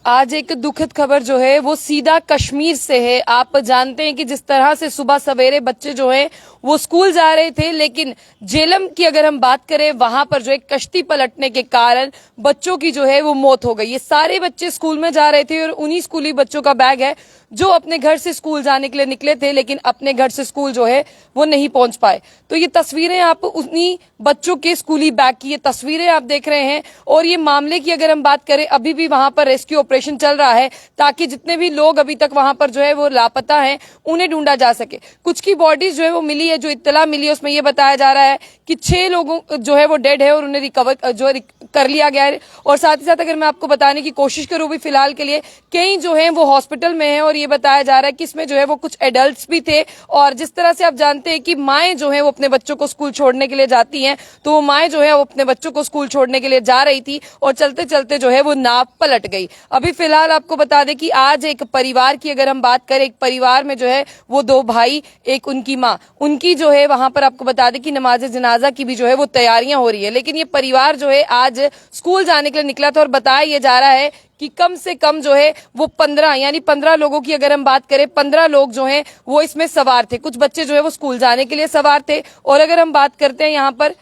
आज एक दुखद खबर जो है वो सीधा कश्मीर से है। आप जानते हैं कि जिस तरह से सुबह सवेरे बच्चे जो हैं वो स्कूल जा रहे थे, लेकिन झेलम की अगर हम बात करें वहां पर जो है कश्ती पलटने के कारण बच्चों की जो है वो मौत हो गई। ये सारे बच्चे स्कूल में जा रहे थे और उन्हीं स्कूली बच्चों का बैग है जो अपने घर से स्कूल जाने के लिए निकले थे, लेकिन अपने घर से स्कूल जो है वो नहीं पहुंच पाए। तो ये तस्वीरें आप उन्हीं बच्चों के स्कूली बैग की ये तस्वीरें आप देख रहे हैं। और ये मामले की अगर हम बात करें, अभी भी वहां पर रेस्क्यू ऑपरेशन चल रहा है ताकि जितने भी लोग अभी तक वहां पर जो है वो लापता हैं उन्हें ढूंढा जा सके। कुछ की बॉडीज जो है वो मिली है, जो इत्तला मिली है उसमें ये बताया जा रहा है कि 6 लोगों जो है वो डेड है और उन्हें रिकवर जो कर लिया गया है। और साथ ही साथ अगर मैं आपको बताने की कोशिश करूं भी फिलहाल के लिए कई जो है वो हॉस्पिटल में है और ये बताया जा रहा है कि इसमें जो है वो कुछ एडल्ट्स भी थे। और जिस तरह से आप जानते हैं कि माएं जो है वो अपने बच्चों को स्कूल छोड़ने के लिए जाती हैं, तो वो माएं जो है वो अपने बच्चों को स्कूल छोड़ने के लिए जा रही थी और चलते चलते जो है वो नाव पलट गई। अभी फिलहाल आपको बता दें कि आज एक परिवार की अगर हम बात करें, एक परिवार में जो है वो 2 भाई, एक उनकी माँ, उनकी जो है वहां पर आपको बता दें कि नमाज जनाजा की भी जो है वो तैयारियां हो रही है। लेकिन ये परिवार जो है आज स्कूल जाने के लिए निकला था और बताया ये जा रहा है कि कम से कम जो है वो 15 यानी 15 लोगों की अगर हम बात करें, 15 लोग जो हैं वो इसमें सवार थे। कुछ बच्चे जो है वो स्कूल जाने के लिए सवार थे और अगर हम बात करते हैं यहाँ पर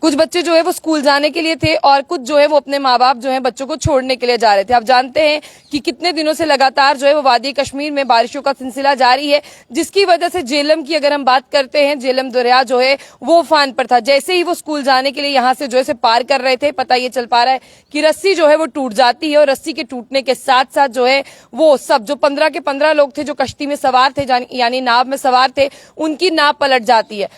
कुछ बच्चे जो है वो स्कूल जाने के लिए थे और कुछ जो है वो अपने माँ बाप जो है बच्चों को छोड़ने के लिए जा रहे थे। आप जानते हैं कि कितने दिनों से लगातार जो है वो वादी कश्मीर में बारिशों का सिलसिला जारी है, जिसकी वजह से झेलम की अगर हम बात करते हैं, झेलम दरिया जो है वो उफान पर था। जैसे ही वो स्कूल जाने के लिए यहाँ से जो है पार कर रहे थे, पता ये चल पा रहा है कि रस्सी जो है वो टूट जाती है और रस्सी के टूटने के साथ साथ जो है वो सब जो 15 के 15 लोग थे जो कश्ती में सवार थे यानी नाव में सवार थे, उनकी नाव पलट जाती है।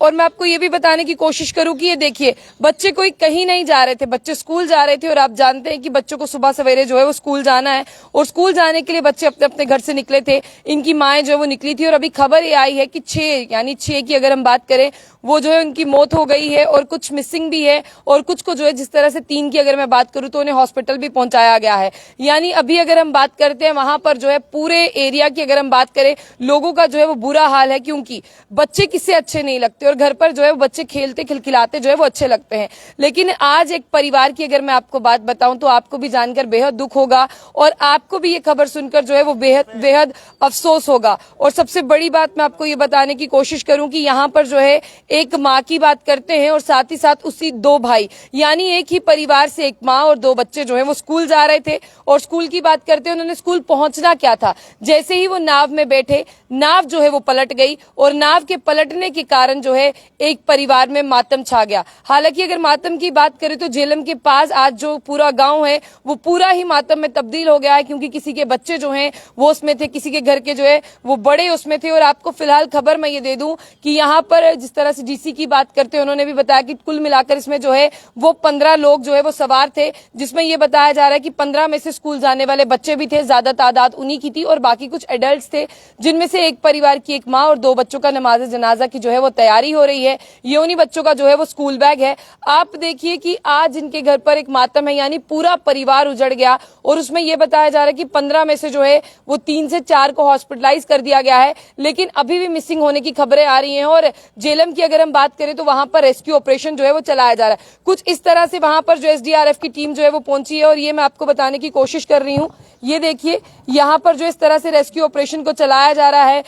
और मैं आपको ये भी बताने की कोशिश करूं कि ये देखिए, बच्चे कोई कहीं नहीं जा रहे थे, बच्चे स्कूल जा रहे थे। और आप जानते हैं कि बच्चों को सुबह सवेरे जो है वो स्कूल जाना है और स्कूल जाने के लिए बच्चे अपने अपने घर से निकले थे। इनकी माएं जो है वो निकली थी और अभी खबर ये आई है कि 6 की अगर हम बात करें वो जो है उनकी मौत हो गई है और कुछ मिसिंग भी है और कुछ को जो है जिस तरह से 3 की अगर मैं बात करूं तो उन्हें हॉस्पिटल भी पहुंचाया गया है। यानी अभी अगर हम बात करते हैं वहां पर जो है पूरे एरिया की अगर हम बात करें, लोगों का जो है वो बुरा हाल है, क्योंकि बच्चे किससे अच्छे नहीं लगते और घर पर जो है वो बच्चे खेलते खिलखिलाते जो है वो अच्छे लगते हैं। लेकिन आज एक परिवार की अगर मैं आपको बात बताऊं तो आपको भी जानकर बेहद दुख होगा और आपको भी ये खबर सुनकर जो है वो बेहद अफसोस होगा। और सबसे बड़ी बात मैं आपको ये बताने की कोशिश करूं कि यहाँ पर जो है एक माँ की बात करते हैं और साथ ही साथ उसी 2 भाई, यानी एक ही परिवार से एक माँ और 2 बच्चे जो है वो स्कूल जा रहे थे। और स्कूल की बात करते हैं, उन्होंने स्कूल पहुंचना क्या था, जैसे ही वो नाव में बैठे, नाव जो है वो पलट गई और नाव के पलटने के कारण जो है एक परिवार में मातम छा गया। हालांकि अगर मातम की बात करें तो झेलम के पास आज जो पूरा गांव है वो पूरा ही मातम में तब्दील हो गया है, क्योंकि किसी के बच्चे जो हैं वो उसमें थे, किसी के घर के जो है वो बड़े उसमें थे। और आपको फिलहाल खबर मैं ये दे दूं कि यहाँ पर जिस तरह से डीसी की बात करते हैं, उन्होंने भी बताया कि कुल मिलाकर इसमें जो है वो 15 लोग जो है वो सवार थे, जिसमें ये बताया जा रहा है कि 15 में से स्कूल जाने वाले बच्चे भी थे, ज्यादा तादाद उन्हीं की थी और बाकी कुछ एडल्ट्स थे, जिनमें से एक परिवार की एक माँ और 2 बच्चों का नमाज जनाजा की जो है वो तैयारी हो रही है। ये उन्हीं बच्चों का जो है वो स्कूल बैग है। आप देखिए कि आज इनके घर पर एक मातम है, यानी पूरा परिवार उजड़ गया। और उसमें यह बताया जा रहा है कि 15 में से जो है वो 3 से 4 को हॉस्पिटलाइज कर दिया गया है, लेकिन अभी भी मिसिंग होने की खबरें आ रही हैं। और झेलम की अगर हम बात करें तो वहां पर रेस्क्यू ऑपरेशन जो है वो चलाया जा रहा है। कुछ इस तरह से वहां पर जो एसडीआरएफ की टीम जो है वो पहुंची है और ये मैं आपको बताने की कोशिश कर रही हूं। ये देखिए, यहाँ पर जो इस तरह से रेस्क्यू ऑपरेशन को चलाया जा रहा है,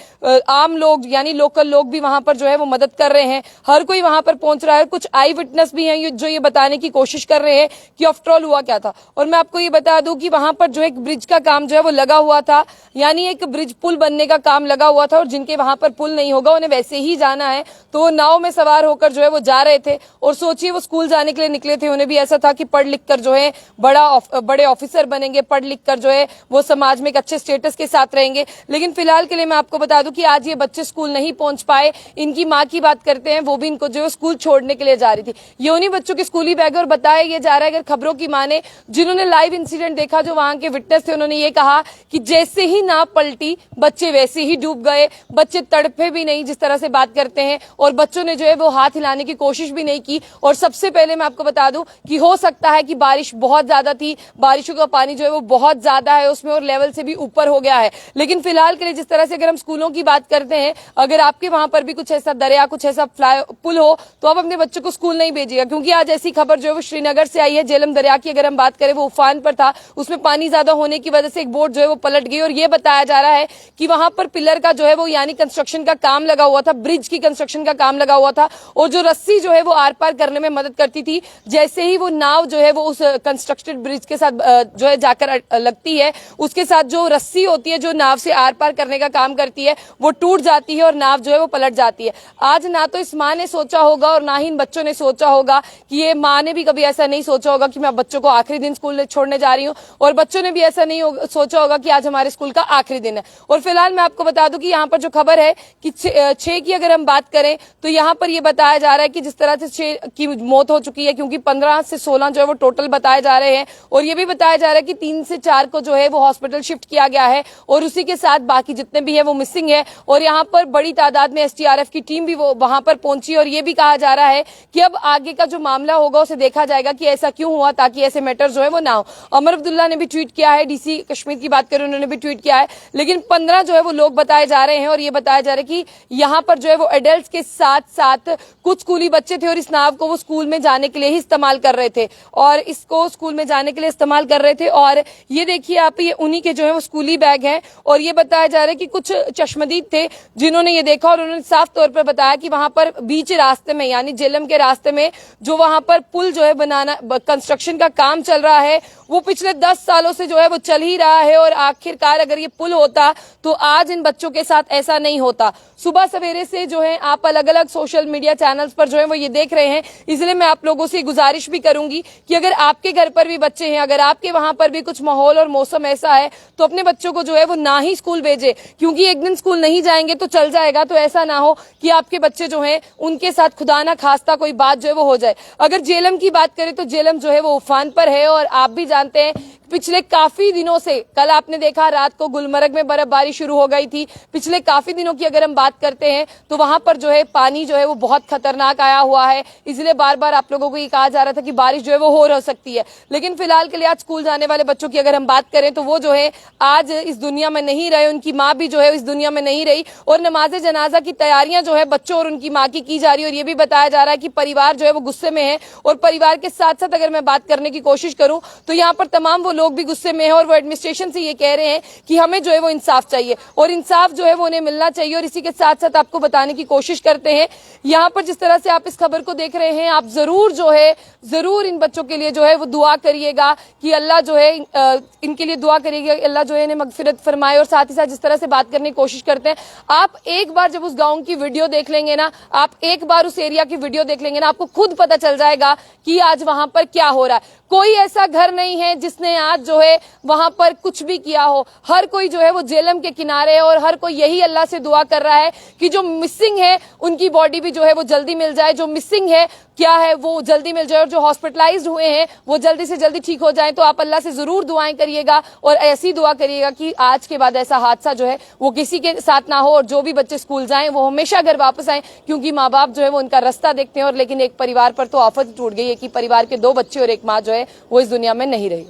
आम लोग यानी लोकल लोग भी वहां पर जो है वो मदद कर रहे हैं, हर कोई वहां पर पहुंच रहा है। कुछ आई विटनेस भी हैं जो ये बताने की कोशिश कर रहे हैं कि आफ्टर ऑल हुआ क्या था। और मैं आपको ये बता दूं कि वहां पर जो एक ब्रिज का काम जो है वो लगा हुआ था, यानी एक ब्रिज पुल बनने का काम लगा हुआ था और जिनके वहां पर पुल नहीं होगा उन्हें वैसे ही जाना है, तो नाव में सवार होकर जो है वो जा रहे थे। और सोचिए, वो स्कूल जाने के लिए निकले थे, उन्हें भी ऐसा था कि पढ़ लिख कर जो है बड़े ऑफिसर बनेंगे, पढ़ लिख कर जो है वो समाज में एक अच्छे स्टेटस के साथ रहेंगे। लेकिन फिलहाल के लिए मैं आपको बता दूं कि आज ये बच्चे स्कूल नहीं पहुंच पाए। इनकी माँ की बात करते हैं, वो भी इनको जो है स्कूल छोड़ने के लिए जा रही थी। ये उन्हीं बच्चों की स्कूली बैग और बताया ये जा रहा है, अगर खबरों की माने, जिन्होंने लाइव इंसिडेंट देखा, जो वहां के विटनेस थे, उन्होंने ये कहा कि जैसे ही नाव पलटी बच्चे वैसे ही डूब गए, बच्चे तड़पे भी नहीं जिस तरह से बात करते हैं, और बच्चों ने जो है वो हाथ हिलाने की कोशिश भी नहीं की। और सबसे पहले मैं आपको बता दूं कि हो सकता है कि बारिश बहुत ज्यादा थी, बारिशों का पानी जो है वो बहुत ज्यादा है उसमें और लेवल से भी ऊपर हो गया है। लेकिन फिलहाल के लिए जिस तरह से अगर हम स्कूलों की बात करते हैं, अगर आपके वहां पर भी कुछ ऐसा दरिया, कुछ कुछ ऐसा पुल हो तो आप अपने बच्चों को स्कूल नहीं भेजिएगा, क्योंकि आज ऐसी खबर जो है वो श्रीनगर से आई है। झेलम दरिया की अगर हम बात करें, वो उफान पर था, उसमें पानी ज्यादा होने की वजह से एक बोट जो है वो पलट गई और ये बताया जा रहा है कि वहां पर पिलर का जो है वो यानी कंस्ट्रक्शन का काम लगा हुआ था, ब्रिज की कंस्ट्रक्शन का काम लगा हुआ था, और जो रस्सी जो है वो आर पार करने में मदद करती थी, जैसे ही वो नाव जो है वो उस कंस्ट्रक्टेड ब्रिज के साथ जो है जाकर लगती है, उसके साथ जो रस्सी होती है जो नाव से आर पार करने का काम करती है वो टूट जाती है और नाव जो है वो पलट जाती है। आज ना तो इस माँ ने सोचा होगा और ना ही इन बच्चों ने सोचा होगा कि ये माँ ने भी कभी ऐसा नहीं सोचा होगा कि मैं बच्चों को आखिरी दिन स्कूल छोड़ने जा रही हूँ, और बच्चों ने भी ऐसा नहीं सोचा होगा कि आज हमारे स्कूल का आखिरी दिन है। और फिलहाल मैं आपको बता दूं कि यहाँ पर जो खबर है कि 6 की अगर हम बात करें तो यहाँ पर ये बताया जा रहा है कि जिस तरह से 6 की मौत हो चुकी है, क्योंकि 15 से 16 जो है वो टोटल बताए जा रहे हैं, और ये भी बताया जा रहा है कि 3 से 4 को जो है वो हॉस्पिटल शिफ्ट किया गया है, और उसी के साथ बाकी जितने भी है वो मिसिंग है। और यहाँ पर बड़ी तादाद में एसडीआरएफ की टीम भी वो वहां पर पहुंची, और ये भी कहा जा रहा है कि अब आगे का जो मामला होगा उसे देखा जाएगा कि ऐसा क्यों हुआ, ताकि ऐसे मैटर जो है वो ना हो। अमर अब्दुल्ला ने भी ट्वीट किया है, डीसी कश्मीर की बात करें उन्होंने भी ट्वीट किया है, लेकिन 15 जो है वो लोग बताए जा रहे हैं, और ये बताया जा रहा है कि यहाँ पर जो है वो एडल्ट के साथ साथ कुछ स्कूली बच्चे थे, और इस नाव को वो स्कूल में जाने के लिए ही इस्तेमाल कर रहे थे, और इसको स्कूल में जाने के लिए इस्तेमाल कर रहे थे। और ये देखिए आप, ये उन्हीं के जो है वो स्कूली बैग हैं, और ये बताया जा रहा है कि कुछ चश्मदीद थे जिन्होंने ये देखा, और उन्होंने साफ तौर पर बताया कि वहां पर बीच रास्ते में यानी झेलम के रास्ते में जो वहां पर पुल जो है बनाना कंस्ट्रक्शन का काम चल रहा है, वो पिछले 10 सालों से जो है वो चल ही रहा है, और आखिरकार अगर ये पुल होता तो आज इन बच्चों के साथ ऐसा नहीं होता। सुबह सवेरे से जो है आप अलग अलग सोशल मीडिया चैनल्स पर जो है वो ये देख रहे हैं, इसलिए मैं आप लोगों से गुजारिश भी करूंगी कि अगर आपके घर पर भी बच्चे हैं, अगर आपके वहां पर भी कुछ माहौल और मौसम ऐसा है, तो अपने बच्चों को जो है वो ना ही स्कूल भेजे, क्योंकि एक दिन स्कूल नहीं जाएंगे तो चल जाएगा, तो ऐसा ना हो कि आपके बच्चे जो है उनके साथ खुदा ना खास्ता कोई बात जो है वो हो जाए। अगर झेलम की बात करें तो झेलम जो है वो उफान पर है, और आप भी जानते हैं पिछले काफी दिनों से, कल आपने देखा रात को गुलमर्ग में बर्फबारी शुरू हो गई थी, पिछले काफी दिनों की अगर हम बात करते हैं तो वहां पर जो है पानी जो है वो बहुत खतरनाक आया हुआ है, इसलिए बार बार आप लोगों को ये कहा जा रहा था कि बारिश जो है वो हो सकती है। लेकिन फिलहाल के लिए आज स्कूल जाने वाले बच्चों की अगर हम बात करें तो वो जो है आज इस दुनिया में नहीं रहे, उनकी माँ भी जो है इस दुनिया में नहीं रही, और नमाज जनाजा की तैयारियां जो है बच्चों और उनकी माँ की जा रही है। और ये भी बताया जा रहा है कि परिवार जो है वो गुस्से में है, और परिवार के साथ साथ अगर मैं बात करने की कोशिश करूं तो यहाँ पर तमाम वो लोग भी गुस्से में है, और वो एडमिनिस्ट्रेशन से ये कह रहे हैं कि हमें जो है वो इंसाफ चाहिए, और इंसाफ जो है वो उन्हें मिलना चाहिए। और इसी के साथ साथ आपको बताने की कोशिश करते हैं, यहाँ पर जिस तरह से आप इस खबर को देख रहे हैं, आप जरूर जो है जरूर इन बच्चों के लिए जो है वो दुआ करिएगा कि अल्लाह जो है इनके लिए दुआ करिएगा, अल्लाह जो है इन्हें मगफिरत फरमाए। और साथ ही साथ जिस तरह से बात करने की कोशिश करते हैं, आप एक बार जब उस गांव की वीडियो देख लेंगे ना, आप एक बार उस एरिया की वीडियो देख लेंगे ना, आपको खुद पता चल जाएगा कि आज वहां पर क्या हो रहा है। कोई ऐसा घर नहीं है जिसने आज जो है वहां पर कुछ भी किया हो, हर कोई जो है वो झेलम के किनारे है, और हर कोई यही अल्लाह से दुआ कर रहा है कि जो मिसिंग है उनकी बॉडी भी जो है वो जल्दी मिल जाए, जो मिसिंग है क्या है वो जल्दी मिल जाए, और जो हॉस्पिटलाइज्ड हुए हैं वो जल्दी से जल्दी ठीक हो जाए। तो आप अल्लाह से जरूर दुआएं करिएगा, और ऐसी दुआ करिएगा कि आज के बाद ऐसा हादसा जो है वो किसी के साथ ना हो, और जो भी बच्चे स्कूल जाएं वो हमेशा घर वापस आए, क्योंकि माँ बाप जो है वो उनका रास्ता देखते हैं। और लेकिन एक परिवार पर तो आफत टूट गई है कि परिवार के 2 बच्चे और एक माँ जो है वो इस दुनिया में नहीं रही।